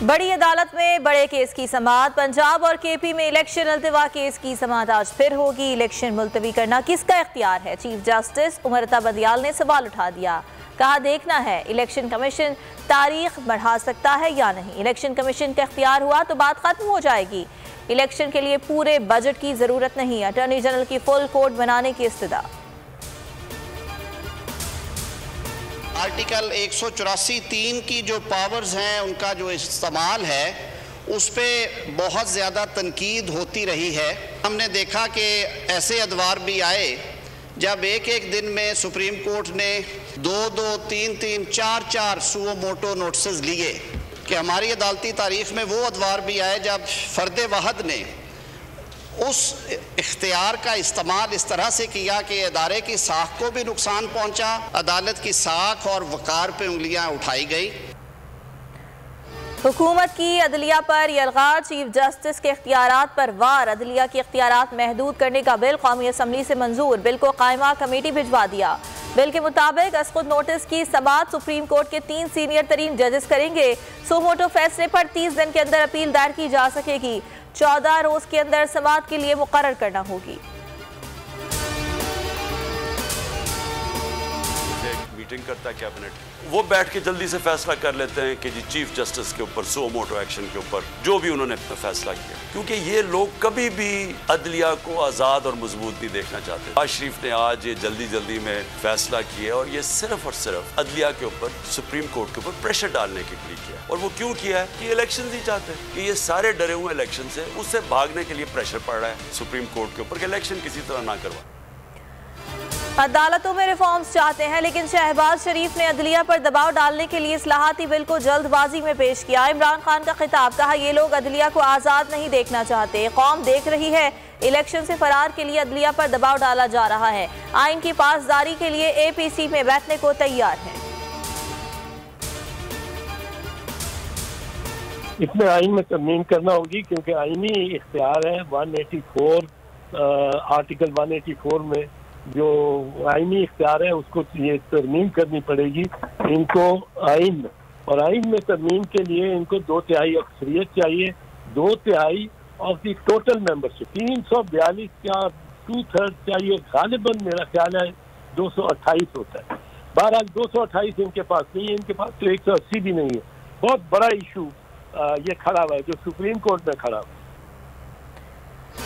बड़ी अदालत में बड़े केस की समाअत। पंजाब और केपी में इलेक्शन अल्तवा केस की समाअत आज फिर होगी। इलेक्शन मुलतवी करना किसका इख्तियार है? चीफ जस्टिस उमरता बदियाल ने सवाल उठा दिया। कहा देखना है इलेक्शन कमीशन तारीख बढ़ा सकता है या नहीं। इलेक्शन कमीशन का इख्तियार हुआ तो बात खत्म हो जाएगी। इलेक्शन के लिए पूरे बजट की जरूरत नहीं। अटॉर्नी जनरल की फुल कोर्ट बनाने की इस्तदा। आर्टिकल 184(3) की जो पावर्स हैं उनका जो इस्तेमाल है उस पर बहुत ज़्यादा तनकीद होती रही है। हमने देखा कि ऐसे अदवार भी आए जब एक एक दिन में सुप्रीम कोर्ट ने 2-2, 3-3, 4-4 सुओ मोटो नोटिस लिए कि हमारी अदालती तारीख में वो अदवार भी आए जब फर्द वाहद ने उस इख्तियार का इस्तेमाल इस तरह से किया कि अदारे की साख को भी नुकसान पहुंचा, अदालत की साख और वकार पे उंगलियां उठाई गई। हुकूमत की अदलिया पर यलगार। चीफ जस्टिस के इख्तियारात पर वार। अदलिया के इख्तियारात महदूद करने का बिल कौमी असम्बली से मंजूर। बिल को कायमा कमेटी भिजवा दिया। बिल के मुताबिक असखुद नोटिस की समाअत सुप्रीम कोर्ट के 3 सीनियर तरीन जजेस करेंगे। सुमोटो फैसले पर 30 दिन के अंदर अपील दायर की जा सकेगी। 14 रोज के अंदर समाअत के लिए मुकर्रर करना होगी। मीटिंग करता है कैबिनेट, वो बैठ के जल्दी से फैसला कर लेते हैं कि जी चीफ जस्टिस के ऊपर सो मोटो एक्शन के ऊपर जो भी उन्होंने फैसला किया, क्योंकि ये लोग कभी भी अदलिया को आज़ाद और मजबूत नहीं देखना चाहते। नवाज शरीफ ने आज ये जल्दी में फैसला किया और ये सिर्फ और सिर्फ अदलिया के ऊपर सुप्रीम कोर्ट के ऊपर प्रेशर डालने के लिए किया। और वो क्यों किया है कि इलेक्शन नहीं चाहते, कि ये सारे डरे हुए इलेक्शन से, उससे भागने के लिए प्रेशर पड़ रहा है सुप्रीम कोर्ट के ऊपर कि इलेक्शन किसी तरह ना करवा। अदालतों में रिफॉर्म्स चाहते हैं, लेकिन शहबाज शरीफ ने अदलिया पर दबाव डालने के लिए इस्लाहाती बिल को जल्दबाजी में पेश किया। इमरान खान का खिताब। कहा ये लोग अदलिया को आज़ाद नहीं देखना चाहते, कौम देख रही है। इलेक्शन से फरार के लिए अदलिया पर दबाव डाला जा रहा है। आइन की पासदारी के लिए APC में बैठने को तैयार है। इसमें आइन में तरमीम करना होगी क्योंकि आइनी इख्तियार है 184 आर्टिकल 184 में जो आइनी इख्तियार है उसको ये तरमीम करनी पड़ेगी इनको आइन। और आइन में तरमीम के लिए इनको 2/3 अक्सरियत चाहिए, 2/3 ऑफ द टोटल मेंबरशिप। 342 या 2/3 चाहिए। गालिबन मेरा ख्याल है 228 होता है। बहरहाल 228 इनके पास नहीं है, इनके पास तो 180 भी नहीं है। बहुत बड़ा इशू ये खड़ा हुआ है जो सुप्रीम कोर्ट में खड़ा हुआ है।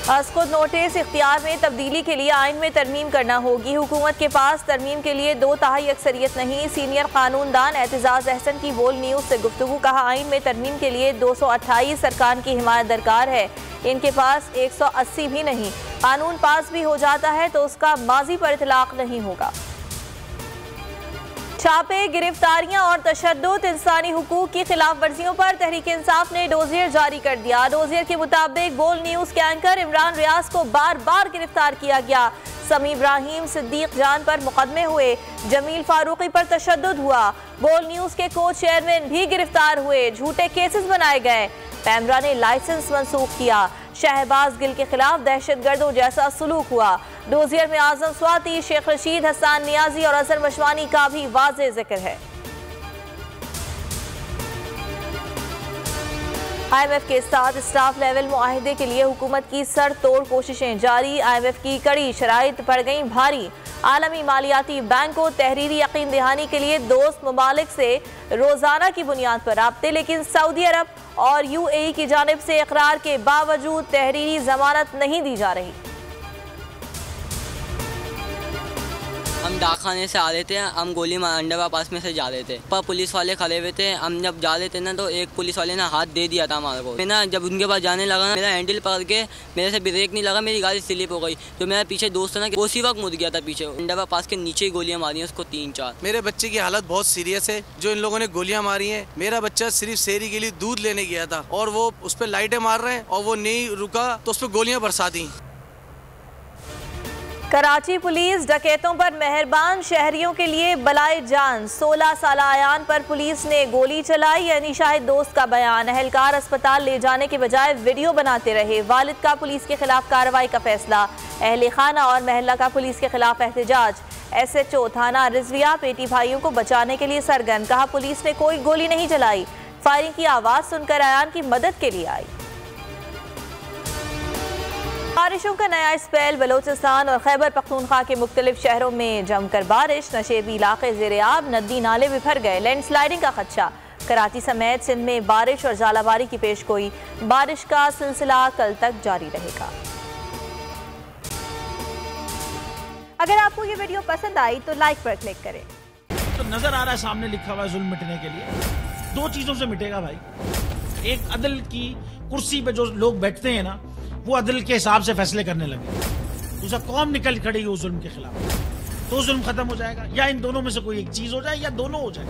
असखुद नोटिस इख्तियार में तब्दीली के लिए आइन में तरमीम करना होगी। हुकूमत के पास तरमीम के लिए 2/3 अक्सरियत नहीं। सीनियर कानूनदान एतजाज अहसन की बोल न्यूज़ से गुफ्तगू। कहा आइन में तरमीम के लिए 228 अरकान की हिमायत दरकार है, इनके पास 180 भी नहीं। कानून पास भी हो जाता है तो उसका माजी पर इतलाक नहीं होगा। छापे, गिरफ्तारियां और तशद्दुद। इंसानी हुकूक की खिलाफ वर्जियों पर तहरीक इंसाफ ने डोजियर जारी कर दिया। डोजियर के मुताबिक बोल न्यूज़ के एंकर इमरान रियाज को बार बार गिरफ्तार किया गया। समी इब्राहिम, सिद्दीक जान पर मुकदमे हुए। जमील फारूकी पर तशद्दुद हुआ। बोल न्यूज़ के को चेयरमैन भी गिरफ्तार हुए। झूठे केसेस बनाए गए। पैमरा ने लाइसेंस मंसूख किया। शहबाज गिल के खिलाफ दहशतगर्दों जैसा सलूक हुआ। डोजियर में आजम स्वाति, शेख रशीद, हसन नियाजी और अजहर मशवानी का भी वाज़ेह जिक्र है। IMF के साथ स्टाफ लेवल मुआहिदे के लिए हुकूमत की सर तोड़ कोशिशें जारी। IMF की कड़ी शराइत पड़ गई भारी। आलमी मालियाती बैंक को तहरीरी यकीन दहानी के लिए दोस्त ममालिक से रोजाना की बुनियाद पर राब्ते, लेकिन सऊदी अरब और UAE की जानिब से इकरार के बावजूद तहरीरी जमानत नहीं दी जा रही। हम डाकखाने से आ रहे थे, हम गोली अंडरवा पास में से जा रहे थे, पर पुलिस वाले खड़े हुए थे। हम जब जा रहे थे ना तो एक पुलिस वाले ने हाथ दे दिया था हमारे को। मैं ना जब उनके पास जाने लगा ना, मेरा हैंडल पकड़ के मेरे से ब्रेक नहीं लगा, मेरी गाड़ी स्लिप हो गई। तो मेरा पीछे दोस्त है ना उसी वक्त मुड़ गया था पीछे। अंडरवा पास के नीचे ही गोलियां मारी हैं उसको 3-4। मेरे बच्चे की हालत बहुत सीरियस है जो इन लोगों ने गोलियां मारी हैं। मेरा बच्चा सिर्फ शेरी के लिए दूध लेने गया था और वो उस पर लाइटें मार रहे हैं और वो नहीं रुका तो उस पर गोलियां बरसा दी। कराची पुलिस डकैतों पर मेहरबान, शहरियों के लिए बलाए जान। 16 साल आयान पर पुलिस ने गोली चलाई। यानी शाहिद दोस्त का बयान। अहलकार अस्पताल ले जाने के बजाय वीडियो बनाते रहे। वालिद का पुलिस के खिलाफ कार्रवाई का फैसला। अहले खाना और महल्ला का पुलिस के खिलाफ एहतजाज। SHO थाना रिजविया पेटी भाइयों को बचाने के लिए सरगर्म। कहा पुलिस ने कोई गोली नहीं चलाई, फायरिंग की आवाज सुनकर अयान की मदद के लिए आई। बारिशों का नया स्पेल, बलोचिस्तान और खैबर पख्तूनख्वा के मुख्तलिफ शहरों में जमकर बारिश, नशेबी इलाके ज़ेर-ए-आब, नदी नाले भी भर गए, लैंडस्लाइडिंग का खदशा। कराची समेत सिंध में बारिश और जालाबारी की पेशगोई, बारिश का सिलसिला कल तक जारी रहेगा। अगर आपको ये वीडियो पसंद आई तो लाइक पर क्लिक करें। तो नजर आ रहा है सामने लिखा हुआ है जुल्म मिटने के लिए दो चीजों से मिटेगा भाई। एक, अदल की कुर्सी पे जो लोग बैठते हैं ना, वो अदल के हिसाब से फैसले करने लगे। दूसरा, कौम निकल खड़ी हो जुल्म के खिलाफ, तो जुल्म खत्म हो जाएगा। या इन दोनों में से कोई एक चीज हो जाए या दोनों हो जाए।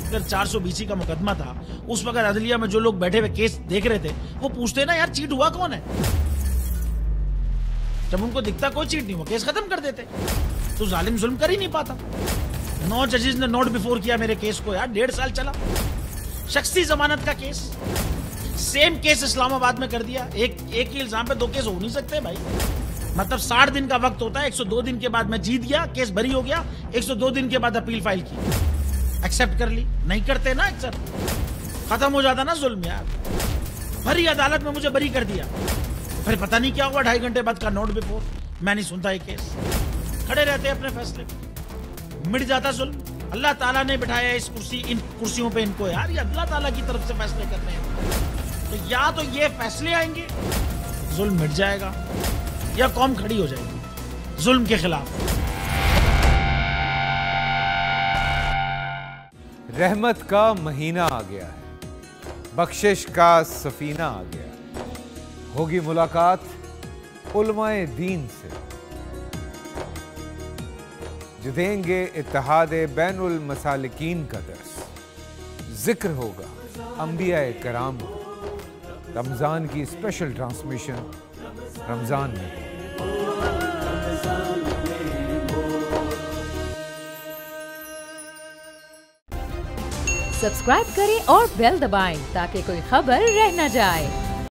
अगर 420 का मुकदमा था, उस वक्त अदलिया में जो लोग बैठे हुए केस देख रहे थे, वो पूछते ना यार चीट हुआ कौन है। जब उनको दिखता कोई चीट नहीं हुआ, केस खत्म कर देते। तो जालिम जुल्म कर ही नहीं पाता। 9 जजेस ने नोट बिफोर किया मेरे केस को यार, 1.5 साल चला। शख्सी जमानत का केस, सेम केस इस्लामाबाद में कर दिया। एक ही इल्जाम पे 2 केस हो नहीं सकते भाई। मतलब 60 दिन का वक्त होता है, 102 दिन के बाद मैं जीत गया, केस बरी हो गया, 102 दिन के बाद अपील फाइल की, एक्सेप्ट कर ली। नहीं करते ना एक्सेप्ट, खत्म हो जाता ना जुल्म यार। भरी अदालत में मुझे बरी कर दिया, फिर पता नहीं क्या हुआ, 2.5 घंटे बाद का नोट बिफोर, मैं नहीं सुनता ये केस। खड़े रहते अपने फैसले पे, मिट जाता जुल्म। अल्लाह ताला ने बिठाया इस कुर्सी, इन कुर्सियों पे इनको यार, ये अल्लाह ताला की तरफ से फैसले करने हैं। तो या तो ये फैसले आएंगे, जुल्म मिट जाएगा, या कौम खड़ी हो जाएगी जुल्म के खिलाफ। रहमत का महीना आ गया है, बख्शिश का सफीना आ गया। होगी मुलाकात उलमाए दीन से, जो देंगे इत्तेहादे बैनुल मसालिकीन का दर्स। जिक्र होगा अंबियाए कराम, रमजान की स्पेशल ट्रांसमिशन रमजान में। सब्सक्राइब करें और बेल दबाएं ताकि कोई खबर रह न जाए।